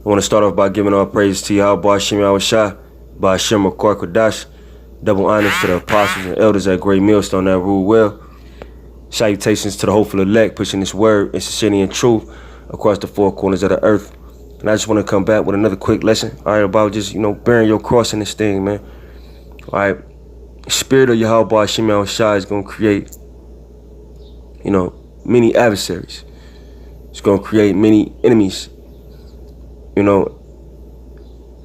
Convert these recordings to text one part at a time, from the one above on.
I want to start off by giving all praise to Yahweh Hashem Yahushua, by Hashem Makor Kodash. Double honors to the apostles and elders at Great Millstone that rule well. Salutations to the hopeful elect, pushing this word in sincerity and truth across the four corners of the earth. And I just want to come back with another quick lesson, all right, about just, bearing your cross in this thing, man. All right, Spirit of Yahweh Hashem Yahushua is going to create, many adversaries. It's going to create many enemies, and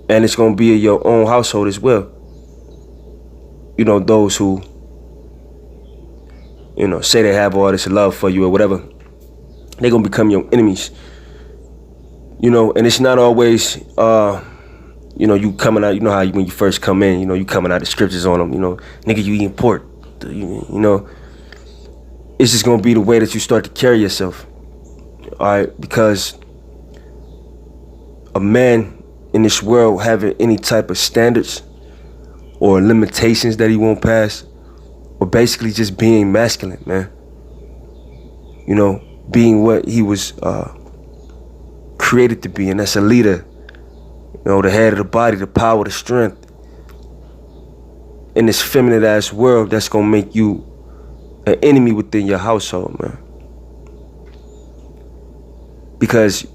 it's going to be in your own household as well. Those who, say they have all this love for you or whatever, they're going to become your enemies. And it's not always, you coming out, how when you first come in, you coming out the scriptures on them, nigga, you eating pork, It's just going to be the way that you start to carry yourself. All right, because a man in this world having any type of standards or limitations that he won't pass, or basically just being masculine, man. Being what he was created to be, and that's a leader. The head of the body, the power, the strength. In this feminine ass world, that's gonna make you an enemy within your household, man. Because,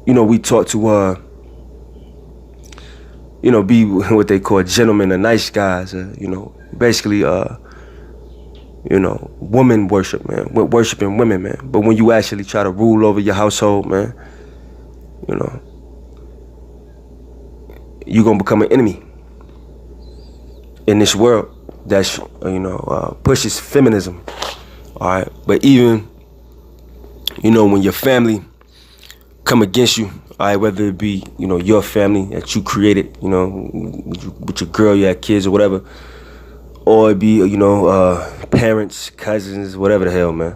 we taught to, be what they call gentlemen or nice guys, basically, woman worship, man, worshiping women, man. But when you actually try to rule over your household, man, you're gonna become an enemy in this world that's, pushes feminism, all right? But even, when your family come against you, all right, whether it be, your family that you created, with your girl, you had kids or whatever, or it be, parents, cousins, whatever the hell, man.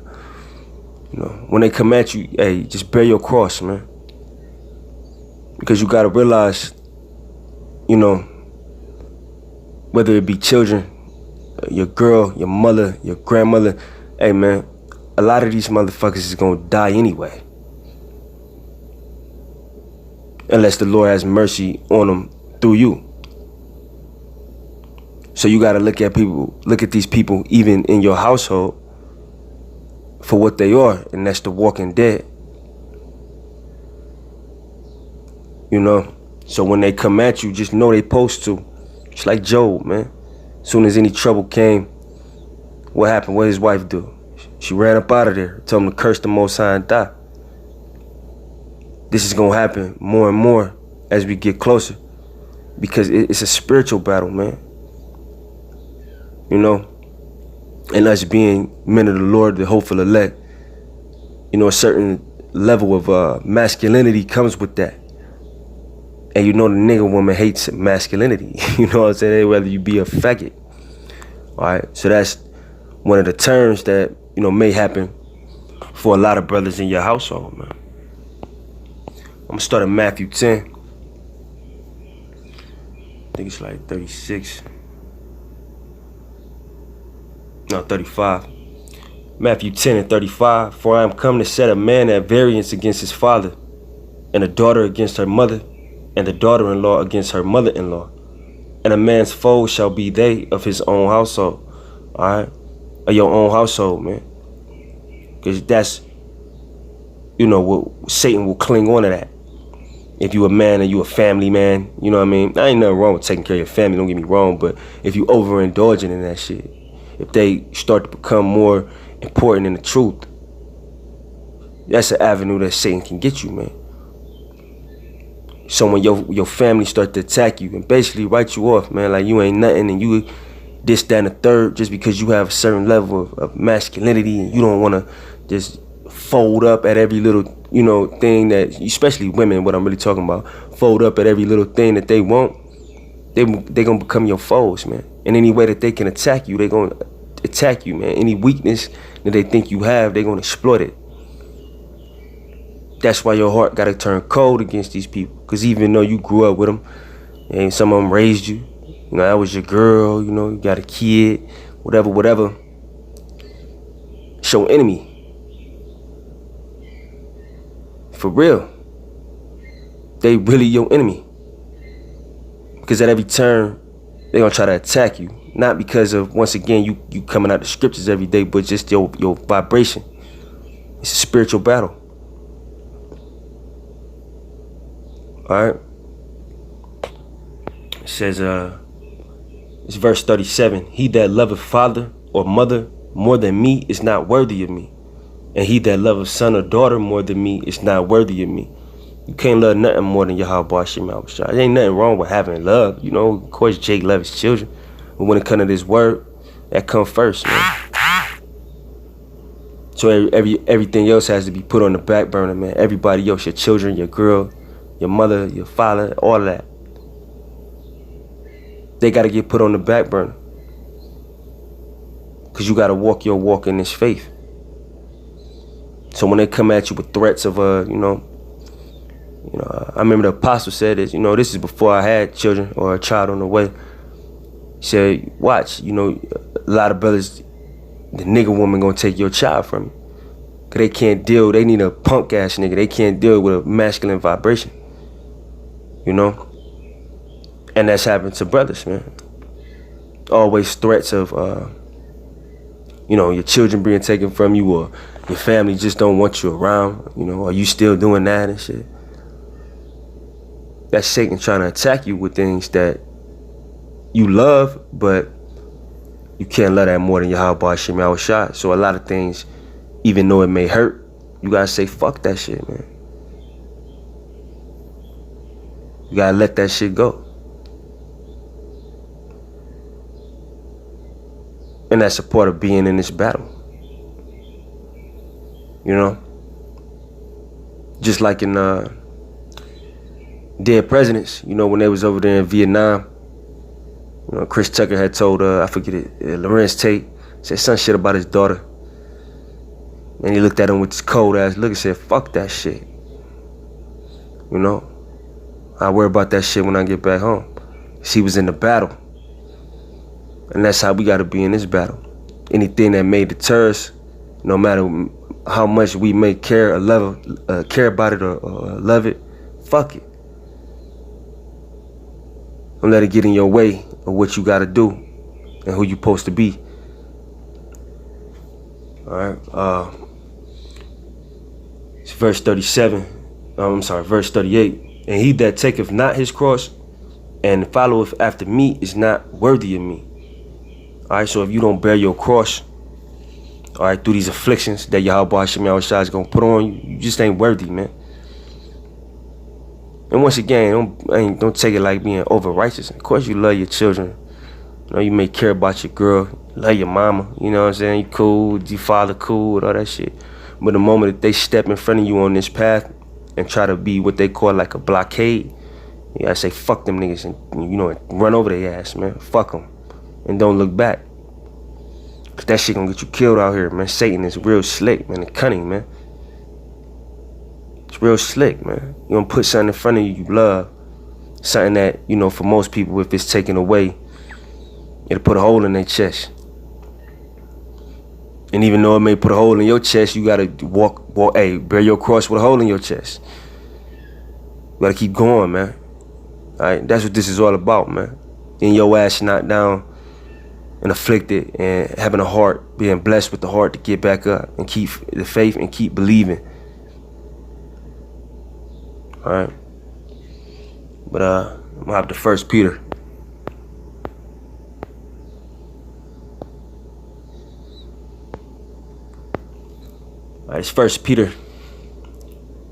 When they come at you, hey, just bear your cross, man. Because you gotta realize, whether it be children, your girl, your mother, your grandmother, hey, man, a lot of these motherfuckers is gonna die anyway. Unless the Lord has mercy on them through you. So you gotta look at these people even in your household for what they are, and that's the walking dead. So when they come at you, just know they supposed to. It's like Job, man. As soon as any trouble came, what happened? What did his wife do? She ran up out of there, told him to curse the Most High and die. This is gonna happen more and more as we get closer, because it's a spiritual battle, man. And us being men of the Lord, the hopeful elect, a certain level of masculinity comes with that. And the nigga woman hates masculinity. You know what I'm saying? Whether you be a faggot. All right, so that's one of the terms that, may happen for a lot of brothers in your household, man. I'm gonna start at Matthew 10. I think it's like 36. No, 35. Matthew 10 and 35. For I am come to set a man at variance against his father, and a daughter against her mother, and the daughter-in-law against her mother-in-law. And a man's foe shall be they of his own household. All right? Of your own household, man. Because that's, what Satan will cling on to that. If you a man and you a family man, you know what I mean? I ain't nothing wrong with taking care of your family, don't get me wrong, but if you overindulging in that shit, if they start to become more important than the truth, that's an avenue that Satan can get you, man. So when your family start to attack you and basically write you off, man, like you ain't nothing and you this, that, and the third, just because you have a certain level of masculinity and you don't want to just fold up at every little, thing that, especially women, what I'm really talking about, fold up at every little thing that they want, they gonna become your foes, man. In any way that they can attack you, they gonna attack you, man. Any weakness that they think you have, they gonna exploit it. That's why your heart gotta turn cold against these people. Because even though you grew up with them, and some of them raised you, that was your girl, you got a kid, whatever. Show enemy. For real. they really your enemy. Because at every turn, they're gonna try to attack you. Not because of, once again, you coming out the scriptures every day, but just your vibration. It's a spiritual battle. Alright? It says, it's verse 37. He that loveth father or mother more than me is not worthy of me. And he that loveth son or daughter more than me is not worthy of me. You can't love nothing more than Yahweh Shem Yahushua. There ain't nothing wrong with having love. You know, of course, Jake loves his children. But when it comes to this word, that comes first, man. So everything else has to be put on the back burner, man. Everybody else, your children, your girl, your mother, your father, all of that. They got to get put on the back burner. Because you got to walk your walk in this faith. So when they come at you with threats of, I remember the apostle said this, this is before I had children or a child on the way. He said, watch, a lot of brothers, the nigga woman gonna take your child from you. Cause they can't deal, they need a punk ass nigga. They can't deal with a masculine vibration. And that's happened to brothers, man. Always threats of, your children being taken from you, or your family just don't want you around, are you still doing that and shit? That's Satan trying to attack you with things that you love, but you can't love that more than Yahweh Shem Yahushua. So a lot of things, even though it may hurt, you gotta say, fuck that shit, man. You gotta let that shit go. And that's a part of being in this battle. Just like in Dead Presidents, when they was over there in Vietnam, Chris Tucker had told, I forget it, Lorenz Tate, said some shit about his daughter. And he looked at him with this cold ass look and said, fuck that shit. I worry about that shit when I get back home. He was in the battle. And that's how we gotta be in this battle. Anything that may deter us, no matter how much we may care or love, care about it or love it, fuck it. Don't let it get in your way of what you gotta do and who you supposed to be. Alright, it's verse 37. Verse 38. And he that taketh not his cross and followeth after me is not worthy of me. Alright, so if you don't bear your cross, alright, through these afflictions that Yahweh Hashem Yahushua is gonna put on you, you just ain't worthy, man. And once again, don't take it like being over righteous. Of course you love your children. You may care about your girl, love your mama, you know what I'm saying? You cool, your father cool, and all that shit. But the moment that they step in front of you on this path and try to be what they call like a blockade, you gotta say fuck them niggas and run over their ass, man. Fuck them. And don't look back. Cause that shit gonna get you killed out here, man. Satan is real slick, man, and cunning, man. It's real slick, man. You gonna put something in front of you love. Something that, for most people, if it's taken away, it'll put a hole in their chest. And even though it may put a hole in your chest, you gotta bear your cross with a hole in your chest. You gotta keep going, man. Alright, that's what this is all about, man. Getting your ass knocked down and afflicted and having a heart, being blessed with the heart to get back up and keep the faith and keep believing. Alright. But I'm gonna have the 1 Peter. Alright, it's 1 Peter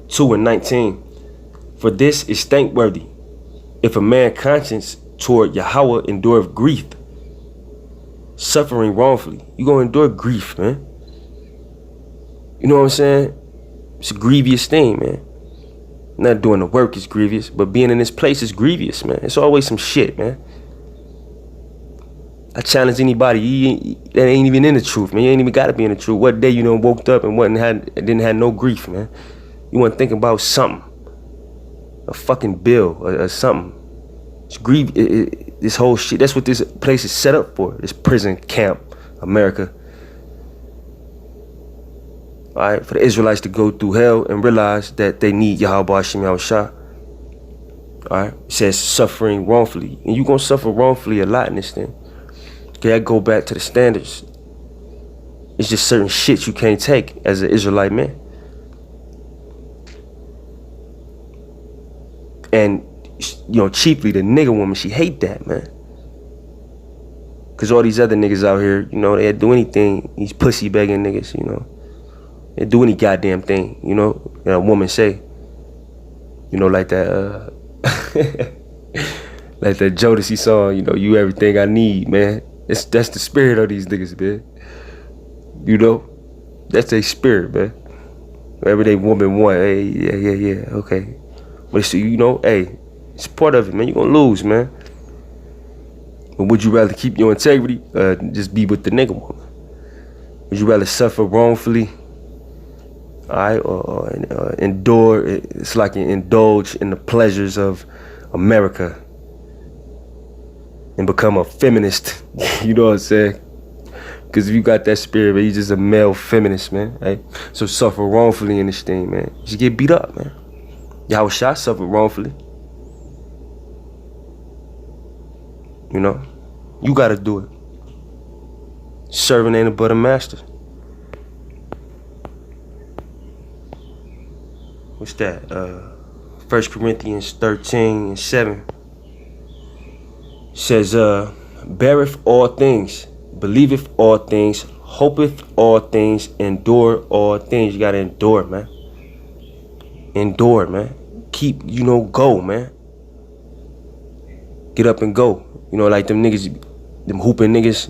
2:19. For this is thankworthy, if a man conscience toward Yahweh endureth grief, suffering wrongfully. You gonna endure grief, man. You know what I'm saying? It's a grievous thing, man. Not doing the work is grievous, but being in this place is grievous, man. It's always some shit, man. I challenge anybody that ain't even in the truth, man. You ain't even gotta be in the truth. What day you done woke up and didn't have no grief, man? You wanna think about something, a fucking bill or something. It's this whole shit. That's what this place is set up for. This prison camp, America. All right, for the Israelites to go through hell and realize that they need Yahweh Hashem Yahushua. All right, it says suffering wrongfully, and you gonna suffer wrongfully a lot in this thing. Okay, I go back to the standards. It's just certain shit you can't take as an Israelite man. And, you know, chiefly the nigga woman, she hate that, man. Cause all these other niggas out here, you know, they'd do anything. These pussy begging niggas, you know, they'd do any goddamn thing, you know. And a woman say, you know, like that, like that Jodeci song, you know, you everything I need, man. That's the spirit of these niggas, man. You know, that's their spirit, man. Whatever they woman want, hey, yeah, okay. But it's, you know, hey, it's part of it, man. You gonna lose, man. But would you rather keep your integrity, just be with the nigga woman? Would you rather suffer wrongfully, all right, or endure? It's like you indulge in the pleasures of America and become a feminist. You know what I'm saying? Because if you got that spirit, man, you just a male feminist, man. Right? So suffer wrongfully in this thing, man. You just get beat up, man. Y'all shot suffered wrongfully. You know, you gotta do it. Servant ain't but a master. What's that? 1 Corinthians 13:7 says, beareth all things, believeth all things, hopeth all things, endure all things. You gotta endure, man. Endure, man. Keep, you know, go, man. Get up and go. You know, like them niggas, them hooping niggas,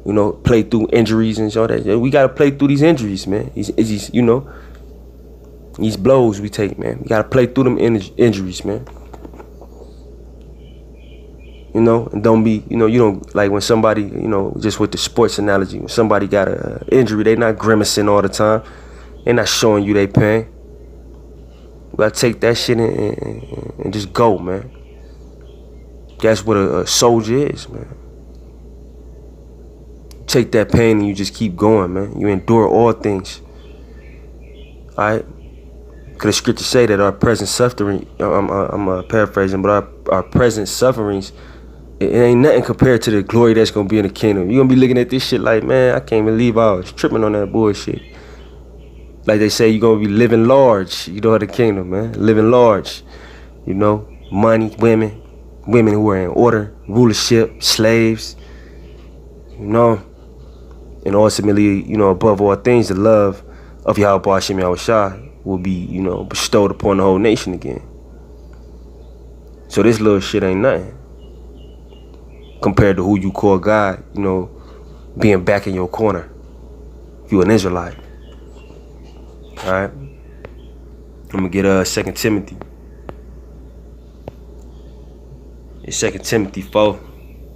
you know, play through injuries and all that. We gotta play through these injuries, man. These, you know, these blows we take, man. We gotta play through them injuries, man. You know, and don't be, you know, you don't, like when somebody, you know, just with the sports analogy, when somebody got a injury, they not grimacing all the time. They not showing you they pain. You gotta take that shit and just go, man. That's what a soldier is, man. Take that pain and you just keep going, man. You endure all things. Alright? Because the scripture say that our present suffering, I'm paraphrasing, but our present sufferings, it ain't nothing compared to the glory that's gonna be in the kingdom. You're gonna be looking at this shit like, man, I can't believe I was tripping on that bullshit. Like they say, you're gonna be living large, you know, the kingdom, man. Living large. You know, money, women who are in order, rulership, slaves, you know. And ultimately, you know, above all things, the love of Yahweh Hashem Yahushua will be, you know, bestowed upon the whole nation again. So this little shit ain't nothing compared to who you call God, you know, being back in your corner. If you an Israelite. Alright? I'm gonna get 2 Timothy. It's 2 Timothy 4.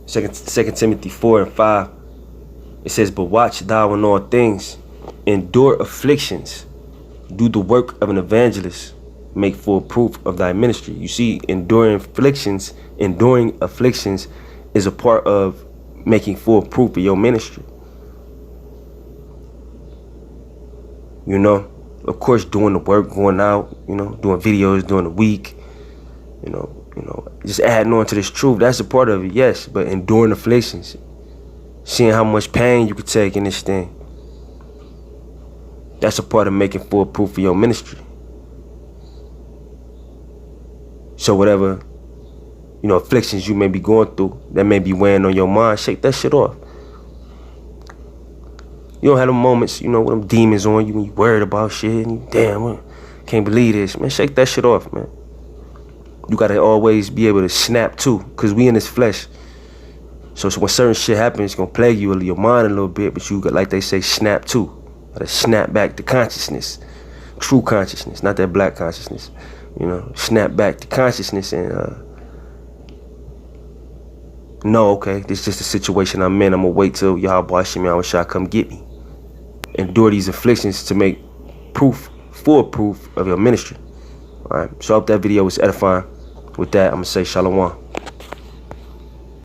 2 Timothy 4 and 5. It says, but watch thou in all things, endure afflictions, do the work of an evangelist, make full proof of thy ministry. You see, enduring afflictions is a part of making full proof of your ministry. You know, of course, doing the work, going out, you know, doing videos during the week, you know, just adding on to this truth. That's a part of it, yes. But enduring afflictions, seeing how much pain you could take in this thing, that's a part of making full proof of your ministry. So whatever, you know, afflictions you may be going through, that may be weighing on your mind, shake that shit off. You don't have them moments, you know, with them demons on you when you worried about shit and you, damn, can't believe this. Man, shake that shit off, man. You gotta always be able to snap too, because we in this flesh. So when certain shit happens, it's gonna plague you, your mind a little bit, but you got, like they say, snap too. Gotta snap back to consciousness. True consciousness, not that black consciousness. You know, snap back to consciousness and no, okay, this is just the situation I'm in. I'm gonna wait till Yahweh Hashem Yahushua come get me. Endure these afflictions to make proof, full proof of your ministry. Alright, so I hope that video was edifying. With that, I'm gonna say shalom.